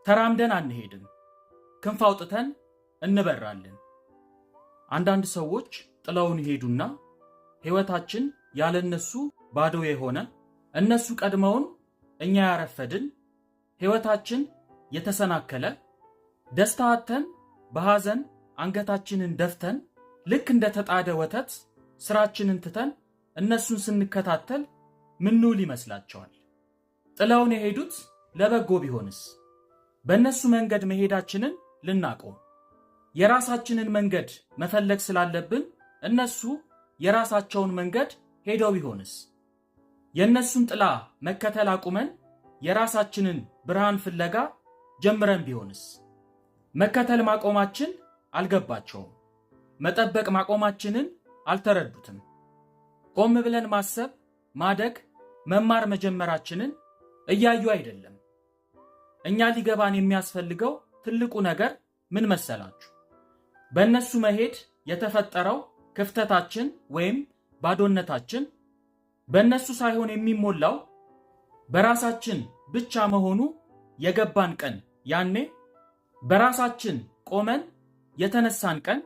ተራምደን አንሄድም፣ ክንፍ አውጥተን እንበራለን። አንዳንድ ሰዎች ጥለውን ይሄዱና ሕይወታችን ያለነሱ ባዶ የሆነ፣ እነሱ ቀድመውን እኛ ያረፈድን፣ ሕይወታችን የተሰናከለ፣ ደስታ አጥተን በሐዘን አንገታችንን ደፍተን ልክ እንደ ተጣደ ወተት ስራችንን ትተን እነሱን ስንከታተል ምንውል ይመስላቸዋል? ጥለውን የሄዱት ለበጎ ቢሆንስ? በእነሱ መንገድ መሄዳችንን ልናቆም፣ የራሳችንን መንገድ መፈለግ ስላለብን እነሱ የራሳቸውን መንገድ ሄደው ቢሆንስ? የእነሱን ጥላ መከተል አቁመን የራሳችንን ብርሃን ፍለጋ ጀምረን ቢሆንስ? መከተል ማቆማችን አልገባቸውም። መጠበቅ ማቆማችንን አልተረዱትም። ቆም ብለን ማሰብ፣ ማደግ፣ መማር መጀመራችንን እያዩ አይደለም። እኛ ሊገባን የሚያስፈልገው ትልቁ ነገር ምን መሰላችሁ? በእነሱ መሄድ የተፈጠረው ክፍተታችን ወይም ባዶነታችን በእነሱ ሳይሆን የሚሞላው በራሳችን ብቻ መሆኑ የገባን ቀን፣ ያኔ በራሳችን ቆመን የተነሳን ቀን